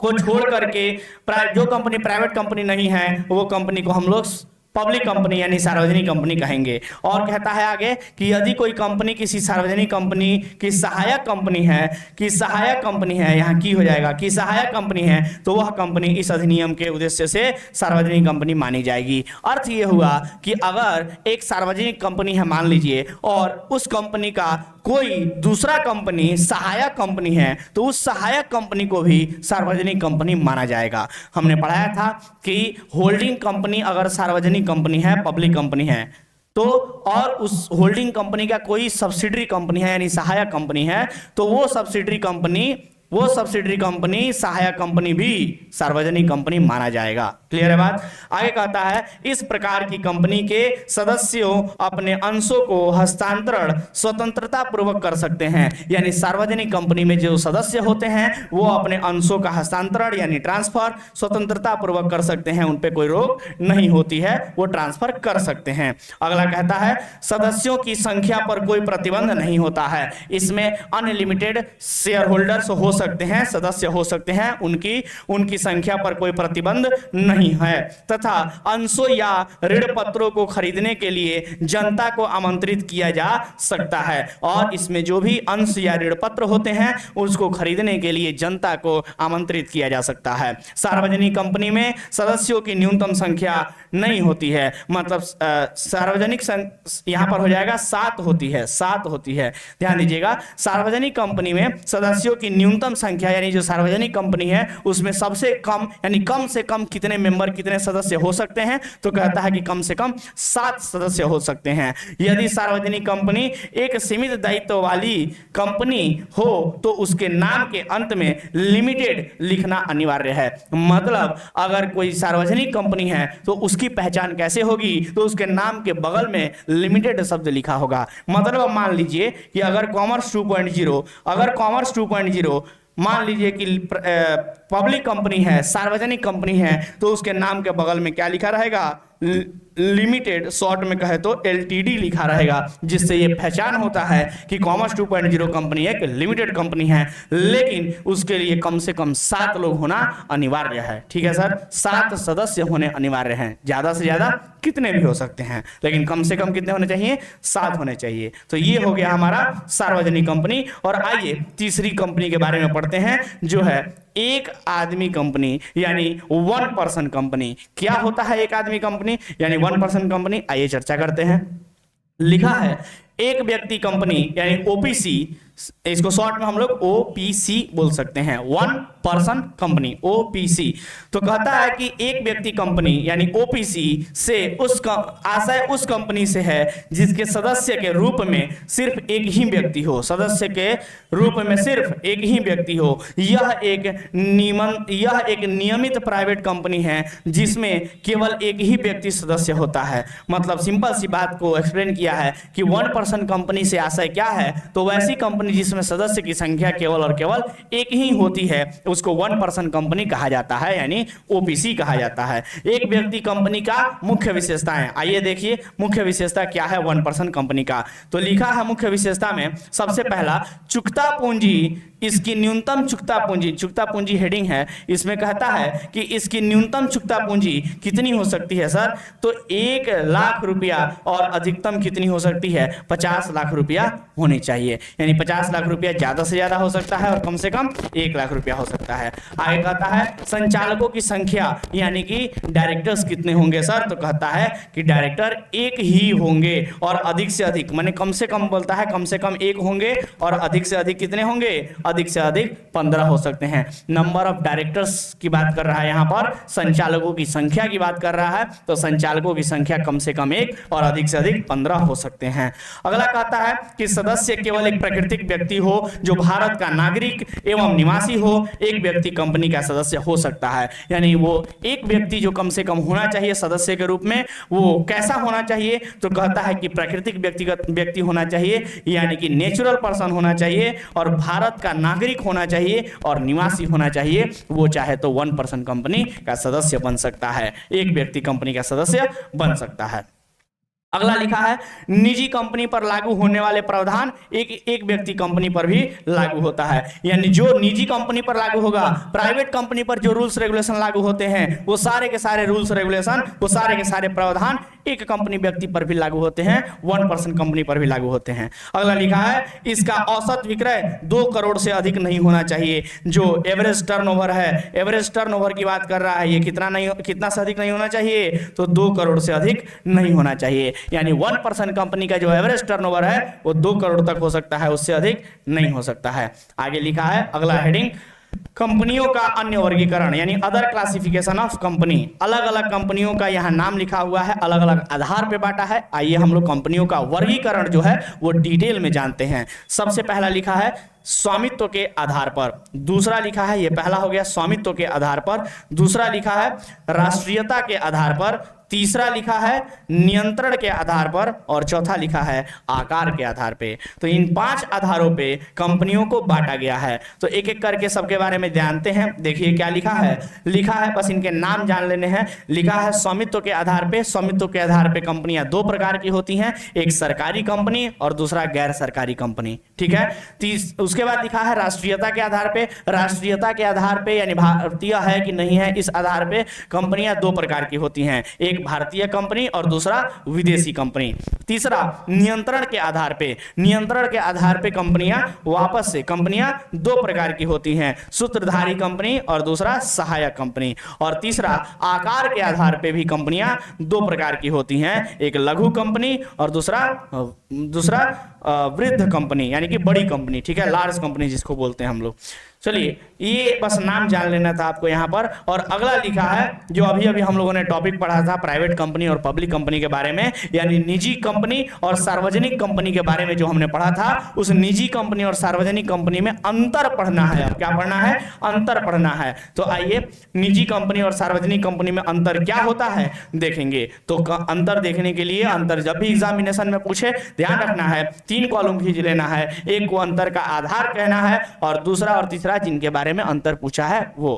को छोड़ करके जो कंपनी प्राइवेट कंपनी नहीं है वो कंपनी को हम लोग पब्लिक कंपनी यानी सार्वजनिक कंपनी कहेंगे। और कहता है आगे कि यदि कोई कंपनी किसी सार्वजनिक कंपनी की सहायक कंपनी है, यहाँ की हो जाएगा कि सहायक कंपनी है, तो वह कंपनी इस अधिनियम के उद्देश्य से सार्वजनिक कंपनी मानी जाएगी। अर्थ ये हुआ कि अगर एक सार्वजनिक कंपनी है मान लीजिए और उस कंपनी का कोई दूसरा कंपनी सहायक कंपनी है तो उस सहायक कंपनी को भी सार्वजनिक कंपनी माना जाएगा। हमने पढ़ाया था कि होल्डिंग कंपनी अगर सार्वजनिक कंपनी है, पब्लिक कंपनी है, तो और उस होल्डिंग कंपनी का कोई सब्सिडरी कंपनी है यानी सहायक कंपनी है, तो वो सब्सिडरी कंपनी सहायक कंपनी भी सार्वजनिक कंपनी माना जाएगा। क्लियर है बात? आगे कहता है इस प्रकार की कंपनी के सदस्यों अपने अंशों को हस्तांतरण स्वतंत्रता पूर्वक कर सकते हैं। यानी सार्वजनिक कंपनी में जो सदस्य होते हैं वो अपने अंशों का हस्तांतरण यानी ट्रांसफर स्वतंत्रता पूर्वक कर सकते हैं, उन पे कोई रोक नहीं होती है, वो ट्रांसफर कर सकते हैं। अगला कहता है सदस्यों की संख्या पर कोई प्रतिबंध नहीं होता है। इसमें अनलिमिटेड शेयर होल्डर्स हो सकते हैं, सदस्य हो सकते हैं, उनकी संख्या पर कोई प्रतिबंध नहीं है तथा अंशों या ऋण पत्रों को खरीदने के लिए जनता को आमंत्रित किया जा सकता है। और इसमें जो भी अंश या ऋण पत्र होते हैं उसको खरीदने के लिए जनता को आमंत्रित किया जा सकता है। सार्वजनिक कंपनी में सदस्यों की न्यूनतम संख्या नहीं होती है। मतलब सार्वजनिक यहां पर हो जाएगा 7 होती है। ध्यान दीजिएगा, सार्वजनिक कंपनी में सदस्यों की न्यूनतम संख्या यानी जो सार्वजनिक कंपनी है उसमें सबसे कम यानी कम से कम कितने मेंबर कितने सदस्य हो सकते हैं, तो कहता है कि कम से कम 7 सदस्य हो सकते हैं। यदि सार्वजनिक कंपनी एक सीमित दायित्व वाली कंपनी हो तो उसके नाम के अंत में लिमिटेड लिखना अनिवार्य है। मतलब अगर कोई सार्वजनिक कंपनी है तो उसकी पहचान कैसे होगी, तो उसके नाम के बगल में लिमिटेड शब्द लिखा होगा। मतलब मान लीजिए कि अगर कॉमर्स 2.0 मान लीजिए कि पब्लिक कंपनी है, सार्वजनिक कंपनी है, तो उसके नाम के बगल में क्या लिखा रहेगा, लिमिटेड, शॉर्ट में कहे तो एलटीडी लिखा रहेगा, जिससे ये पहचान होता है कि कॉमर्स 2.0 कंपनी एक लिमिटेड कंपनी है, लेकिन उसके लिए कम से कम 7 लोग होना अनिवार्य है। ठीक है सर, 7 सदस्य होने अनिवार्य हैं। ज्यादा से ज्यादा कितने भी हो सकते हैं, लेकिन कम से कम कितने होने चाहिए, 7 होने चाहिए। तो ये हो गया हमारा सार्वजनिक कंपनी। और आइए तीसरी कंपनी के बारे में पढ़ते हैं, जो है एक आदमी कंपनी यानी 1 पर्सन कंपनी। क्या होता है एक आदमी कंपनी यानी 1 पर्सन कंपनी, आइए चर्चा करते हैं। लिखा है एक व्यक्ति कंपनी यानी ओपीसी इसको शॉर्ट में हम लोग ओपीसी बोल सकते हैं, वन पर्सन कंपनी, ओपीसी। तो कहता है कि एक व्यक्ति कंपनी यानी ओपीसी से आशय उस कंपनी से है जिसके सदस्य के रूप में सिर्फ एक ही व्यक्ति हो, सदस्य के रूप में सिर्फ एक ही व्यक्ति हो। यह एक नियमित प्राइवेट कंपनी है जिसमें केवल एक ही व्यक्ति सदस्य होता है। मतलब सिंपल सी बात को एक्सप्लेन किया है कि वन पर्सन कंपनी से आशय क्या है, तो वैसी कंपनी जिसमें सदस्य की संख्या केवल और केवल एक ही होती है उसको वन पर्सन कंपनी कहा जाता है, यानी ओपीसी कहा जाता है। एक व्यक्ति कंपनी का मुख्य विशेषताएं, आइए देखिए मुख्य विशेषता क्या है वन पर्सन कंपनी का। तो लिखा है मुख्य विशेषता में सबसे पहला चुकता पूंजी, इसकी न्यूनतम चुकता पूंजी हेडिंग है, इसमें कहता है कि इसकी न्यूनतम चुकता पूंजी कितनी हो सकती है सर, तो 1 लाख रुपया और अधिकतम कितनी हो सकती है, 50 लाख रुपया होनी चाहिए। यानी 50 लाख रुपया ज्यादा से ज्यादा हो सकता है और कम से कम 1 लाख रुपया हो सकता है। आगे कहता है संचालकों की संख्या यानी कि डायरेक्टर्स कितने होंगे सर, तो कहता है कि डायरेक्टर एक ही होंगे और अधिक से अधिक, माने कम से कम बोलता है कम से कम 1 होंगे और अधिक से अधिक कितने होंगे, अधिक से अधिक 15 हो सकते हैं। नंबर ऑफ डायरेक्टर्स की बात कर रहा है यहाँ पर, संचालकों की संख्या की बात कर रहा है, तो संचालकों की संख्या कम से कम 1 और अधिक से अधिक 15 हो सकते हैं। अगला कहता है कि सदस्य केवल एक प्राकृतिक व्यक्ति हो जो भारत का नागरिक एवं निवासी हो, एक व्यक्ति कंपनी का सदस्य हो सकता है। यानी वो एक व्यक्ति जो कम से कम होना चाहिए सदस्य के रूप में, वो कैसा होना चाहिए, तो कहता है कि प्राकृतिक व्यक्ति होना चाहिए, यानी कि नेचुरल पर्सन होना चाहिए और भारत का नागरिक होना चाहिए और निवासी होना चाहिए। वो चाहे तो वन पर्सन कंपनी का सदस्य बन सकता है, एक व्यक्ति कंपनी का सदस्य बन सकता है। अगला लिखा है निजी कंपनी पर लागू होने वाले प्रावधान एक व्यक्ति कंपनी पर भी लागू होता है। यानी जो निजी कंपनी पर लागू होगा, प्राइवेट कंपनी पर जो रूल्स रेगुलेशन लागू होते हैं वो सारे के सारे रूल्स रेगुलेशन, वो सारे के सारे प्रावधान एक कंपनी व्यक्ति पर भी लागू होते हैं, वन पर्सन कंपनी पर भी लागू होते हैं। अगला लिखा है इसका औसत विक्रय 2 करोड़ से अधिक नहीं होना चाहिए। जो एवरेज टर्नओवर है, एवरेज टर्नओवर की बात कर रहा है, ये कितना से अधिक नहीं होना चाहिए, तो 2 करोड़ से अधिक नहीं होना चाहिए। यानी वन पर्सन कंपनी का जो एवरेज टर्नओवर है वो 2 करोड़ तक हो सकता है, उससे अधिक नहीं हो सकता है। आगे लिखा है अगला हेडिंग कंपनियों का अन्य वर्गीकरण यानी अदर क्लासिफिकेशन ऑफ कंपनी। अलग अलग कंपनियों का यहाँ नाम लिखा हुआ है, अलग अलग आधार पे बांटा है। आइए हम लोग कंपनियों का वर्गीकरण जो है वो डिटेल में जानते हैं। सबसे पहला लिखा है स्वामित्व के आधार पर, दूसरा लिखा है, ये पहला हो गया स्वामित्व के आधार पर, दूसरा लिखा है राष्ट्रीयता के आधार पर, तीसरा लिखा है नियंत्रण के आधार पर और चौथा लिखा है आकार के आधार पे। तो इन 5 आधारों पे कंपनियों को बांटा गया है। तो एक एक करके सबके बारे में जानते हैं। देखिए क्या लिखा है, लिखा है बस इनके नाम जान लेने हैं। लिखा है स्वामित्व के आधार पे, स्वामित्व के आधार पे कंपनियां 2 प्रकार की होती हैं, एक सरकारी कंपनी और दूसरा गैर सरकारी कंपनी, ठीक है। उसके बाद लिखा है राष्ट्रीयता के आधार पे, राष्ट्रीयता के आधार पे यानी भारतीय है कि नहीं है, इस आधार पे कंपनियां 2 प्रकार की होती हैं, एक भारतीय कंपनी और दूसरा विदेशी कंपनी। तीसरा नियंत्रण के आधार पे, नियंत्रण के आधार पे कंपनियां वापस से कंपनियां 2 प्रकार की होती हैं, सूत्रधारी कंपनी और दूसरा सहायक कंपनी। और तीसरा आकार के आधार पे भी कंपनियां 2 प्रकार की होती हैं, एक लघु कंपनी और दूसरा वृद्ध कंपनी यानी कि बड़ी कंपनी, ठीक है, लार्ज कंपनी जिसको बोलते हैं हम लोग। चलिए ये बस नाम जान लेना था आपको यहाँ पर। और अगला लिखा है जो अभी अभी हम लोगों ने टॉपिक पढ़ा था प्राइवेट कंपनी और पब्लिक कंपनी के बारे में, यानी निजी कंपनी और सार्वजनिक कंपनी के बारे में जो हमने पढ़ा था, उस निजी कंपनी और सार्वजनिक कंपनी में अंतर पढ़ना है। अब क्या पढ़ना है, अंतर पढ़ना है। तो आइए निजी कंपनी और सार्वजनिक कंपनी में अंतर क्या होता है देखेंगे। तो अंतर देखने के लिए, अंतर जब भी एग्जामिनेशन में पूछे ध्यान रखना है, 3 कॉलम खींच लेना है, एक को अंतर का आधार कहना है और दूसरा और तीसरा जिनके बारे में अंतर पूछा है वो,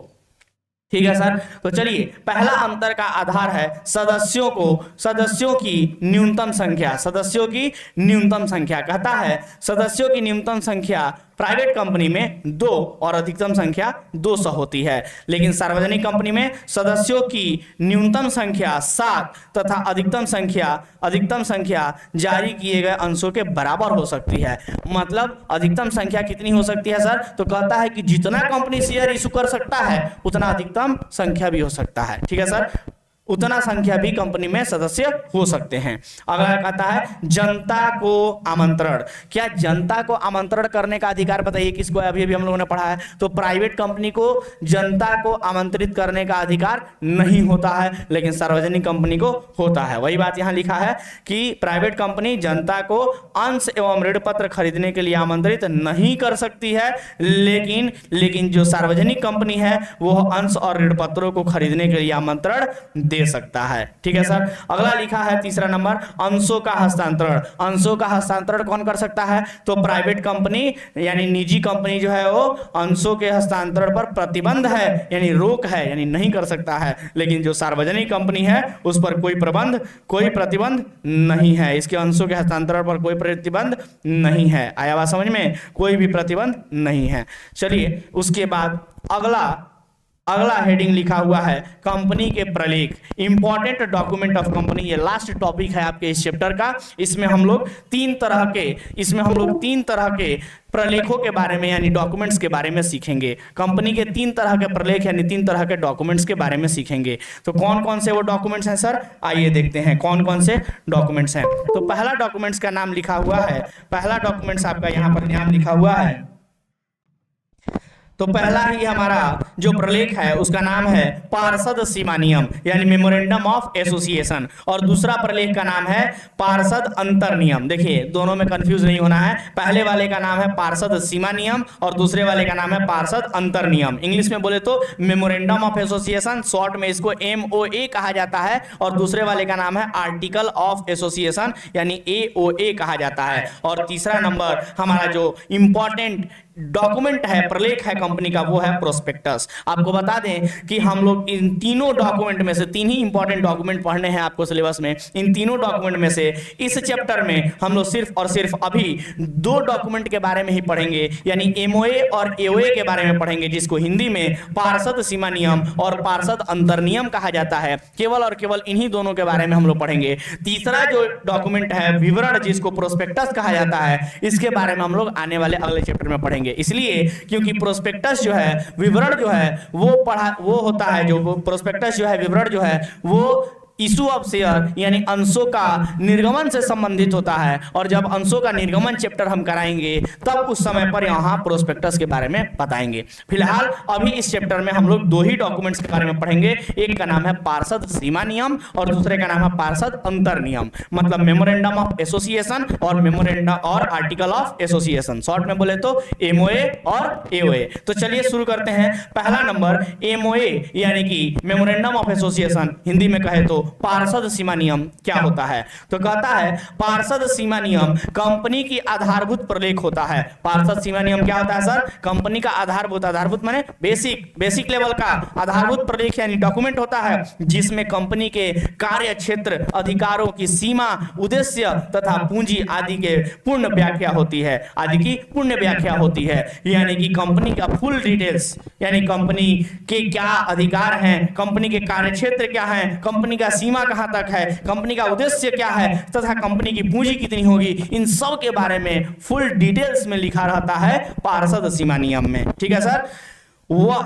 ठीक है सर। तो चलिए पहला अंतर का आधार है सदस्यों की न्यूनतम संख्या, सदस्यों की न्यूनतम संख्या। कहता है सदस्यों की न्यूनतम संख्या प्राइवेट कंपनी में 2 और अधिकतम संख्या 200 होती है, लेकिन सार्वजनिक कंपनी में सदस्यों की न्यूनतम संख्या 7 तथा अधिकतम संख्या जारी किए गए अंशों के बराबर हो सकती है। मतलब अधिकतम संख्या कितनी हो सकती है सर, तो कहता है कि जितना कंपनी शेयर इशू कर सकता है उतना अधिकतम संख्या भी हो सकता है, ठीक है सर, उतना संख्या भी कंपनी में सदस्य हो सकते हैं। अगला कहता है जनता को आमंत्रण। क्या जनता को आमंत्रण करने का अधिकार बताइए किसको है? अभी अभी हम लोगों ने पढ़ा है। तो प्राइवेट कंपनी को जनता को आमंत्रित करने का अधिकार नहीं होता है, लेकिन सार्वजनिक कंपनी को होता है। वही बात यहां लिखा है कि प्राइवेट कंपनी जनता को अंश एवं ऋण पत्र खरीदने के लिए आमंत्रित नहीं कर सकती है, लेकिन जो सार्वजनिक कंपनी है वो अंश और ऋण पत्रों को खरीदने के लिए आमंत्रण दे सकता है। ठीक है सर। अगला लिखा है तीसरा नंबर, अंशों का हस्तांतरण। अंशों का हस्तांतरण कौन कर सकता है? तो प्राइवेट कंपनी यानी निजी कंपनी जो है वो अंशों के हस्तांतरण पर प्रतिबंध है, यानी रोक है, यानी नहीं कर सकता है। लेकिन जो सार्वजनिक कंपनी है उस पर कोई प्रतिबंध नहीं है। इसके अंशों के हस्तांतरण पर कोई प्रतिबंध नहीं है। आया बात समझ में? कोई भी प्रतिबंध नहीं है। चलिए उसके बाद अगला हेडिंग लिखा हुआ है कंपनी के प्रलेख, इंपॉर्टेंट डॉक्यूमेंट ऑफ कंपनी। ये लास्ट टॉपिक है आपके इस चैप्टर का। इसमें हम लोग तीन तरह के प्रलेखों के बारे में यानी डॉक्यूमेंट्स के बारे में सीखेंगे। कंपनी के तीन तरह के प्रलेख यानी तीन तरह के डॉक्यूमेंट्स के बारे में सीखेंगे। तो कौन कौन से वो डॉक्यूमेंट्स हैं सर? आइए देखते हैं कौन कौन से डॉक्यूमेंट्स हैं। तो पहला डॉक्यूमेंट्स का नाम लिखा हुआ है, पहला डॉक्यूमेंट्स आपका यहाँ पर नाम लिखा हुआ है। तो पहला ही हमारा जो प्रलेख है उसका नाम है पार्षद सीमा नियम यानी मेमोरेंडम ऑफ एसोसिएशन, और दूसरा प्रलेख का नाम है पार्षद अंतर नियम। देखिए दोनों में कंफ्यूज नहीं होना है। पहले वाले का नाम है पार्षद सीमा नियम और दूसरे वाले का नाम है पार्षद अंतर नियम। इंग्लिश में बोले तो मेमोरेंडम ऑफ एसोसिएशन, शॉर्ट में इसको MOA कहा जाता है, और दूसरे वाले का नाम है आर्टिकल ऑफ एसोसिएशन यानी AOA कहा जाता है। और तीसरा नंबर हमारा जो इंपॉर्टेंट डॉक्यूमेंट है, प्रलेख है कंपनी का, वो है प्रोस्पेक्टस। आपको बता दें कि हम लोग इन तीनों डॉक्यूमेंट में से, तीन ही इंपॉर्टेंट डॉक्यूमेंट पढ़ने हैं आपको सिलेबस में। इन तीनों डॉक्यूमेंट में से इस चैप्टर में हम लोग सिर्फ और सिर्फ अभी दो डॉक्यूमेंट के बारे में ही पढ़ेंगे, यानी MOA और AOA के बारे में पढ़ेंगे, जिसको हिंदी में पार्षद सीमा नियम और पार्षद अंतर नियम कहा जाता है। केवल और केवल इन्हीं दोनों के बारे में हम लोग पढ़ेंगे। तीसरा जो डॉक्यूमेंट है विवरण, जिसको प्रोस्पेक्टस कहा जाता है, इसके बारे में हम लोग आने वाले अगले चैप्टर में पढ़ेंगे। इसलिए क्योंकि प्रोस्पेक्टस जो है, विवरण जो है वो होता है, जो प्रोस्पेक्टस जो है, विवरण जो है वो इशू ऑफ शेयर यानी अंशों का निर्गमन से संबंधित होता है। और जब अंशों का निर्गमन चैप्टर हम कराएंगे तब उस समय पर यहाँ प्रोस्पेक्टस के बारे में बताएंगे। फिलहाल अभी इस चैप्टर में हम लोग दो ही डॉक्यूमेंट्स के बारे में पढ़ेंगे। एक का नाम है पार्षद सीमा नियम और दूसरे का नाम है पार्षद अंतर नियम, मतलब मेमोरेंडम ऑफ एसोसिएशन और मेमोरेंडम और आर्टिकल ऑफ एसोसिएशन, शॉर्ट में बोले तो MOA और AOA। तो चलिए शुरू करते हैं। पहला नंबर MOA यानी कि मेमोरेंडम ऑफ एसोसिएशन, हिंदी में कहे तो पार्षद सीमा नियम क्या होता है? तो कहता है पार्षद सीमा नियम कंपनी की आधारभूत प्रलेख होता है। पार्षद सीमा नियम क्या होता है सर? कंपनी का आधारभूत माने बेसिक लेवल का आधारभूत प्रलेख यानी डॉक्यूमेंट होता है, जिसमें कंपनी के कार्य क्षेत्र, अधिकारों की सीमा, उद्देश्य तथा पूंजी आदि के पूर्ण व्याख्या होती है, यानी कि कंपनी का फुल डिटेल्स, यानी कंपनी के क्या अधिकार हैं, कंपनी के कार्य क्षेत्र क्या है, कंपनी का सीमा कहां तक है, कंपनी का उद्देश्य क्या है तथा कंपनी की पूंजी कितनी होगी, इन सब के बारे में फुल डिटेल्स में लिखा रहता है पार्षद सीमा नियम में। ठीक है सर।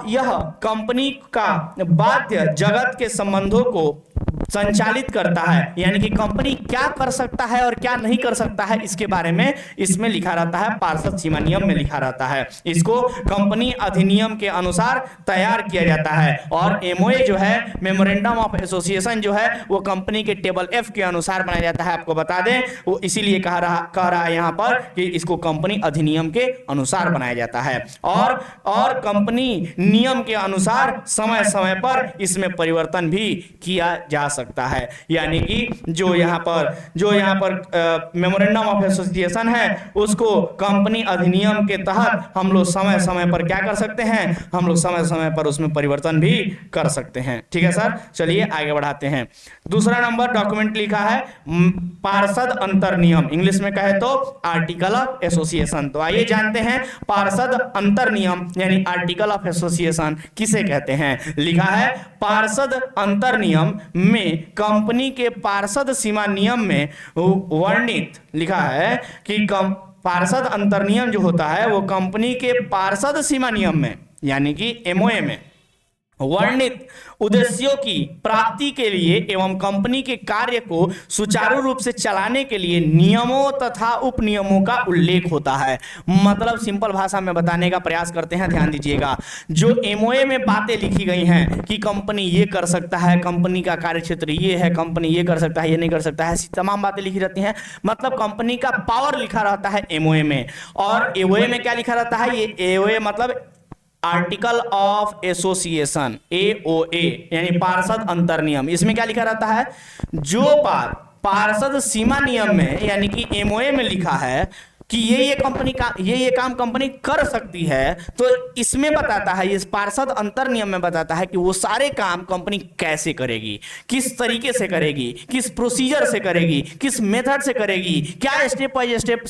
यह कंपनी का बाध्य जगत के संबंधों को संचालित करता है, यानी कि कंपनी क्या कर सकता है और क्या नहीं कर सकता है इसके बारे में इसमें लिखा रहता है, पार्षद सीमा नियम में लिखा रहता है। इसको कंपनी अधिनियम के अनुसार तैयार किया जाता है। और MOA जो है, मेमोरेंडम ऑफ एसोसिएशन जो है, वो कंपनी के टेबल F के अनुसार बनाया जाता है। आपको बता दें वो इसीलिए कह रहा है यहाँ पर कि इसको कंपनी अधिनियम के अनुसार बनाया जाता है। और कंपनी नियम के अनुसार समय समय पर इसमें परिवर्तन भी किया जा सकता है, यानी कि जो यहाँ पर मेमोरेंडम ऑफ एसोसिएशन है उसको कंपनी अधिनियम के तहत हम लोग समय समय पर क्या कर सकते हैं, हम लोग समय समय पर उसमें परिवर्तन भी कर सकते हैं। ठीक है सर। चलिए आगे बढ़ाते हैं। दूसरा नंबर डॉक्यूमेंट लिखा है पार्षद अंतर नियम, इंग्लिश में कहे तो आर्टिकल ऑफ एसोसिएशन। तो आइए जानते हैं पार्षद अंतर नियम यानी आर्टिकल ऑफ एसोसिएशन किसे कहते हैं। लिखा है पार्षद अंतर नियम में कंपनी के पार्षद सीमा नियम में वर्णित, लिखा है कि पार्षद अंतर नियम जो होता है वो कंपनी के पार्षद सीमा नियम में यानी कि MOA में वर्णित उद्देश्यों की प्राप्ति के लिए एवं कंपनी के कार्य को सुचारू रूप से चलाने के लिए नियमों तथा उपनियमों का उल्लेख होता है। मतलब सिंपल भाषा में बताने का प्रयास करते हैं, ध्यान दीजिएगा। जो एमओए में बातें लिखी गई हैं कि कंपनी ये कर सकता है, कंपनी का कार्यक्षेत्र ये है, कंपनी ये कर सकता है, ये नहीं कर सकता है, ऐसी तमाम बातें लिखी रहती हैं। मतलब कंपनी का पावर लिखा रहता है एमओए में। और एओए में क्या लिखा रहता है? ये एओए मतलब आर्टिकल ऑफ एसोसिएशन, एओए यानी पार्षद अंतर नियम। इसमें क्या लिखा रहता है? जो पार्षद सीमा नियम में यानी कि एमओए में लिखा है कि ये कंपनी का ये काम कंपनी कर सकती है, तो इसमें बताता है, इस पार्षद अंतर नियम में बताता है कि वो सारे काम कंपनी कैसे करेगी, किस तरीके से करेगी, किस प्रोसीजर से करेगी, किस मेथड से करेगी, क्या स्टेप बाय स्टेप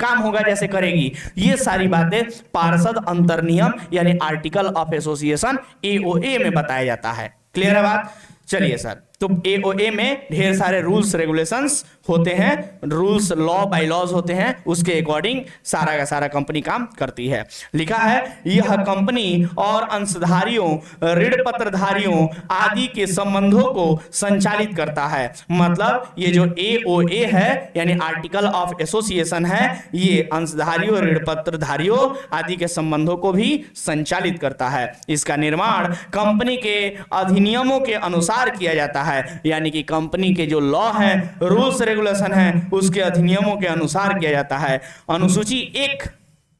काम होगा जैसे करेगी। ये सारी बातें पार्षद अंतर नियम यानी आर्टिकल ऑफ एसोसिएशन एओए में बताया जाता है। क्लियर है बात? चलिए सर, तो एओए में ढेर सारे रूल्स रेगुलेशंस होते हैं, रूल्स लॉ बाय लॉज होते हैं, उसके अकॉर्डिंग सारा का सारा कंपनी काम करती है। लिखा है यह कंपनी और अंशधारियों, ऋण पत्रधारियों आदि के संबंधों को संचालित करता है। मतलब ये जो एओए है यानी आर्टिकल ऑफ एसोसिएशन है, ये अंशधारियों, ऋण पत्रधारियों आदि के संबंधों को भी संचालित करता है। इसका निर्माण कंपनी के अधिनियमों के अनुसार किया जाता है, यानी कि कंपनी के जो लॉ है, रूल्स रेगुलेशन है, उसके अधिनियमों के अनुसार किया जाता है। अनुसूची 1,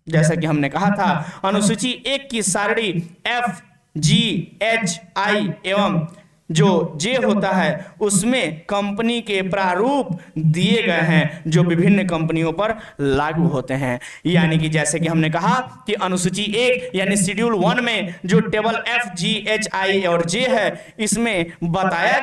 जैसा कि हमने कहा था, अनुसूची 1 की सारणी एफ, जी, एच, आई एवं जो जे होता है उसमें कंपनी के प्रारूप दिए गए हैं जो विभिन्न कंपनियों पर लागू होते हैं। यानी कि जैसे कि हमने कहा कि अनुसूची 1 यानी शेड्यूल 1 में जो टेबल एफ, जी, एच, आई और जे है, इसमें बताया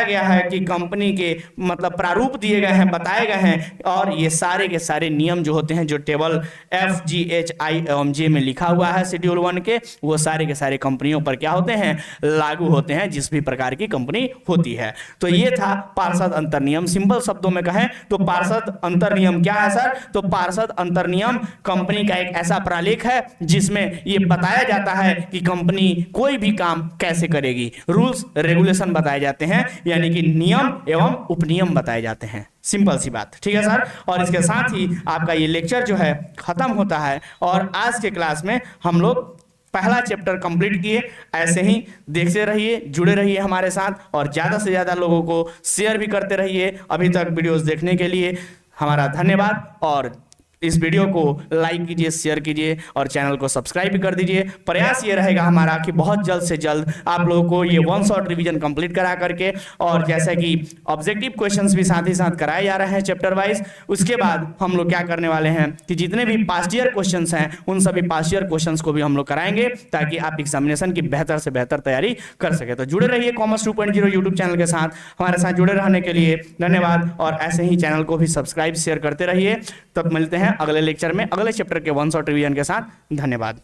गया है कि कंपनी के मतलब प्रारूप दिए गए हैं, बताए गए हैं, और ये सारे के सारे नियम जो होते हैं जो टेबल एफ, जी, एच, आई एवं जे में लिखा हुआ है शेड्यूल 1 के, वो सारे के सारे कंपनियों पर क्या होते हैं? लागू होते हैं, जिस भी प्रकार की कंपनी होती है। तो ये था पार्षद अंतर नियम। सिंपल शब्दों में कहें तो पार्षद अंतर नियम क्या है सर? तो पार्षद अंतर नियम कंपनी का एक ऐसा प्रलेख है जिसमें ये बताया जाता है कि कंपनी कोई भी काम कैसे करेगी। रूल्स रेगुलेशन बताए जाते हैं, यानी कि नियम एवं उपनियम बताए जाते हैं। सिंपल सी बात, ठीक है सर। और इसके साथ ही आपका ये लेक्चर जो है खत्म होता है, और आज के क्लास में हम लोग पहला चैप्टर कंप्लीट किए। ऐसे ही देखते रहिए, जुड़े रहिए हमारे साथ, और ज़्यादा से ज़्यादा लोगों को शेयर भी करते रहिए। अभी तक वीडियोस देखने के लिए हमारा धन्यवाद, और इस वीडियो को लाइक कीजिए, शेयर कीजिए और चैनल को सब्सक्राइब भी कर दीजिए। प्रयास ये रहेगा हमारा कि बहुत जल्द से जल्द आप लोगों को ये वन शॉट रिवीजन कंप्लीट करा करके, और जैसे कि ऑब्जेक्टिव क्वेश्चंस भी साथ ही साथ कराए जा रहे हैं चैप्टर वाइज। उसके बाद हम लोग क्या करने वाले हैं कि जितने भी पास्ट ईयर क्वेश्चंस हैं उन सभी पास्ट ईयर क्वेश्चंस को भी हम लोग कराएंगे, ताकि आप एग्जामिनेशन की बेहतर से बेहतर तैयारी कर सके। तो जुड़े रहिए कॉमर्स 2.0 यूट्यूब चैनल के साथ। हमारे साथ जुड़े रहने के लिए धन्यवाद, और ऐसे ही चैनल को भी सब्सक्राइब शेयर करते रहिए। तब मिलते हैं अगले लेक्चर में, अगले चैप्टर के वन शॉट रिवीजन के साथ। धन्यवाद।